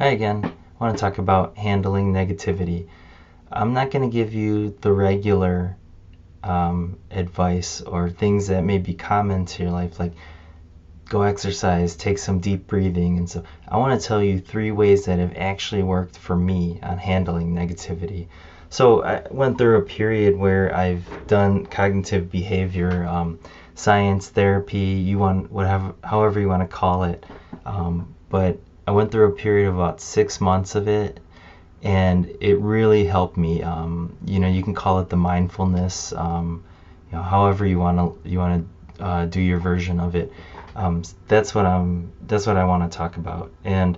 Hi again. I want to talk about handling negativity. I'm not going to give you the regular advice or things that may be common to your life, like go exercise, take some deep breathing. And so I want to tell you 3 ways that have actually worked for me on handling negativity. So I went through a period where I've done cognitive behavior, science therapy, you want whatever, however you want to call it. But I went through a period of about 6 months of it, and it really helped me. You can call it the mindfulness, however you want to do your version of it. That's what I want to talk about. And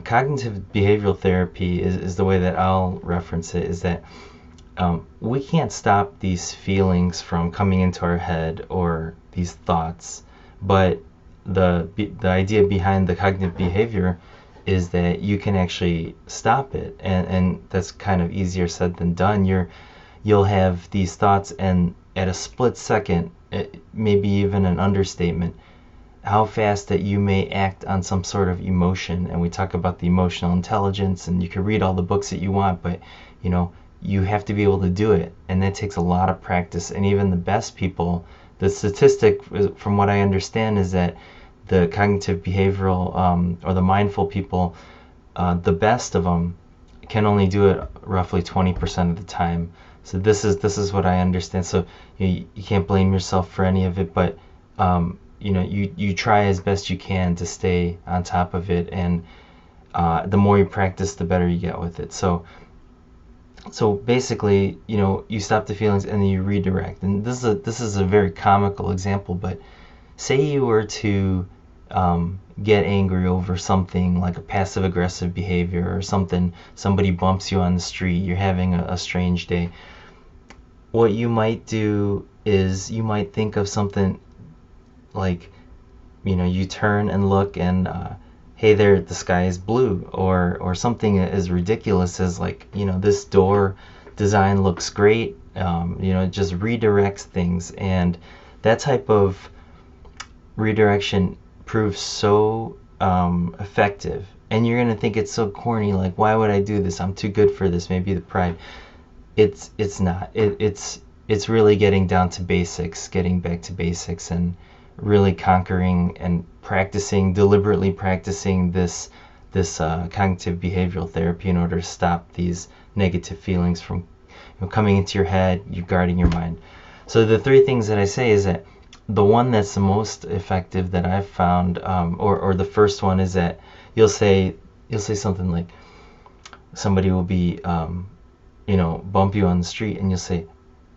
cognitive behavioral therapy is the way that I'll reference it. Is that we can't stop these feelings from coming into our head or these thoughts, but the idea behind the cognitive behavior is that you can actually stop it, and that's kind of easier said than done. You'll have these thoughts, and at a split second, maybe even an understatement, how fast that you may act on some sort of emotion. And we talk about the emotional intelligence, and you can read all the books that you want, but you have to be able to do it, and that takes a lot of practice. And even the best people, the statistic from what I understand is that the cognitive behavioral or the mindful people, the best of them can only do it roughly 20% of the time. So this is what I understand. So you can't blame yourself for any of it, but you try as best you can to stay on top of it, and the more you practice, the better you get with it. So basically, you stop the feelings and then you redirect. And this is a very comical example, but say you were to get angry over something like a passive aggressive behavior or something, somebody bumps you on the street, you're having a strange day. What you might do is you might think of something like, you turn and look, and hey there, the sky is blue, or something as ridiculous as like, this door design looks great. It just redirects things, and that type of redirection proves so effective. And you're gonna think it's so corny, like, why would I do this? I'm too good for this. Maybe the pride. It's not. It's really getting down to basics, getting back to basics, and really conquering and deliberately practicing this cognitive behavioral therapy in order to stop these negative feelings from coming into your head. You're guarding your mind. So the 3 things that I say is that the one that's the most effective that I've found, or the first one, is that you'll say something like, somebody will be bump you on the street, and you'll say,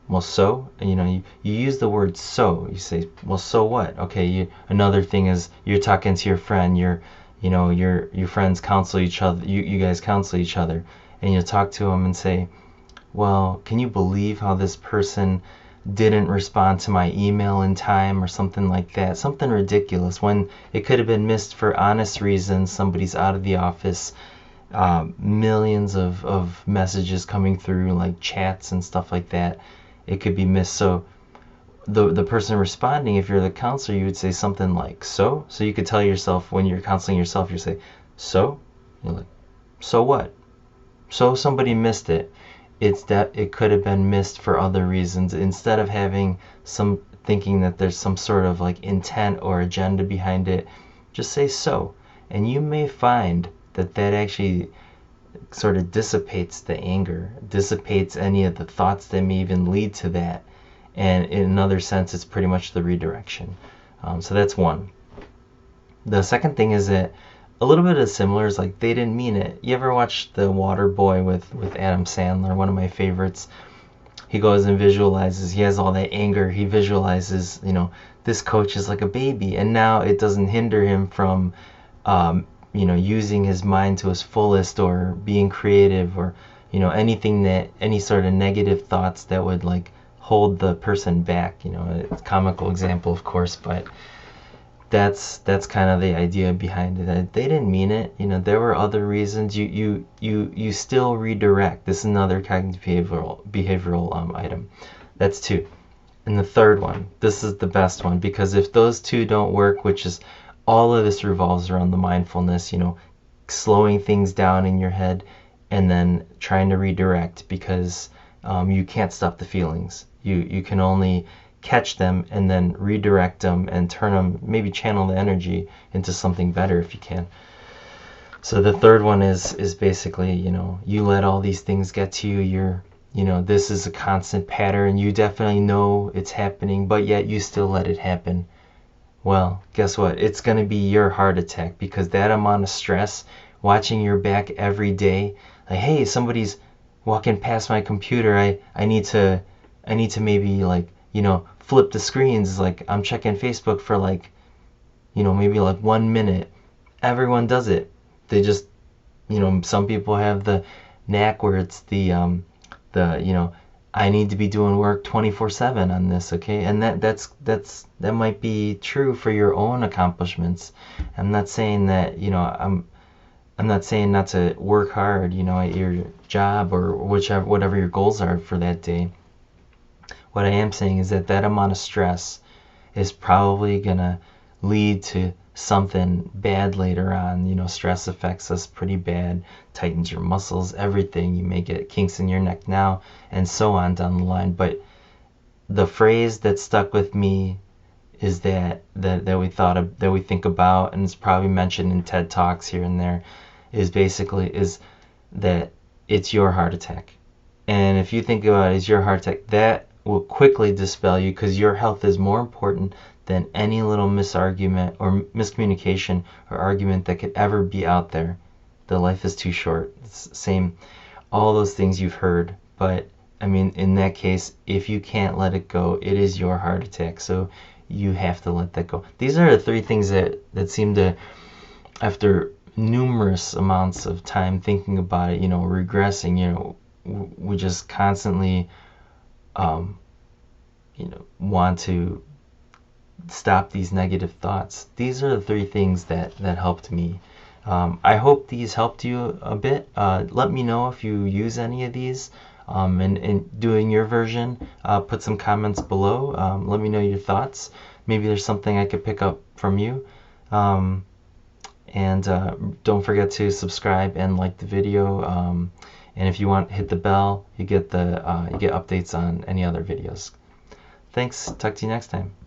well, so, and you use the word so. You say, well, so what? Okay. Another thing is, you're talking to your friend. Your friends counsel each other. You guys counsel each other, and you talk to them and say, well, can you believe how this person didn't respond to my email in time, or something like that? Something ridiculous, when it could have been missed for honest reasons. Somebody's out of the office. Millions of messages coming through, like chats and stuff like that. It could be missed. So the person responding, if you're the counselor, you would say something like, so you could tell yourself, when you're counseling yourself, you say, so, you're like, so what? So somebody missed it. It's that it could have been missed for other reasons. Instead of having some thinking that there's some sort of like intent or agenda behind it, just say so. And you may find that actually sort of dissipates the anger, dissipates any of the thoughts that may even lead to that. And in another sense, it's pretty much the redirection. So that's one. The second thing is that a little bit of similar is like, they didn't mean it. You ever watch The Water Boy with Adam Sandler, one of my favorites? He goes and visualizes, he has all that anger, he visualizes, this coach is like a baby, and now it doesn't hinder him from using his mind to his fullest, or being creative, or any sort of negative thoughts that would like hold the person back. It's a comical example, of course, but that's kind of the idea behind it. That they didn't mean it. There were other reasons. You still redirect. This is another cognitive behavioral item. That's 2. And the third one, this is the best one, because if those 2 don't work, which is all of this revolves around the mindfulness, slowing things down in your head and then trying to redirect, because you can't stop the feelings. You can only catch them and then redirect them and turn them, maybe channel the energy into something better if you can. So the third one is basically, you let all these things get to you. This is a constant pattern. You definitely know it's happening, but yet you still let it happen. Well, guess what? It's going to be your heart attack, because that amount of stress, watching your back every day, like, hey, somebody's walking past my computer. I need to maybe, like, flip the screens. Like, I'm checking Facebook for like, maybe like 1 minute. Everyone does it. They just, some people have the knack where it's the I need to be doing work 24/7 on this, okay? And that might be true for your own accomplishments. I'm not saying that, I'm not saying not to work hard, at your job or whatever your goals are for that day. What I am saying is that amount of stress is probably gonna lead to something bad later on. Stress affects us pretty bad, tightens your muscles, everything. You may get kinks in your neck now, and so on down the line. But the phrase that stuck with me is that we think about, and it's probably mentioned in TED Talks here and there, is that it's your heart attack. And if you think about it as your heart attack, that will quickly dispel you, because your health is more important than any little misargument or miscommunication or argument that could ever be out there. The life is too short. It's the same, all those things you've heard. But I mean, in that case, if you can't let it go, it is your heart attack. So you have to let that go. These are the three things that seem to, after numerous amounts of time thinking about it, regressing, we just constantly want to stop these negative thoughts. These are the three things that helped me. I hope these helped you a bit. Let me know if you use any of these, and doing your version. Put some comments below. Let me know your thoughts. Maybe there's something I could pick up from you. And don't forget to subscribe and like the video. And if you want, hit the bell. You get updates on any other videos. Thanks. Talk to you next time.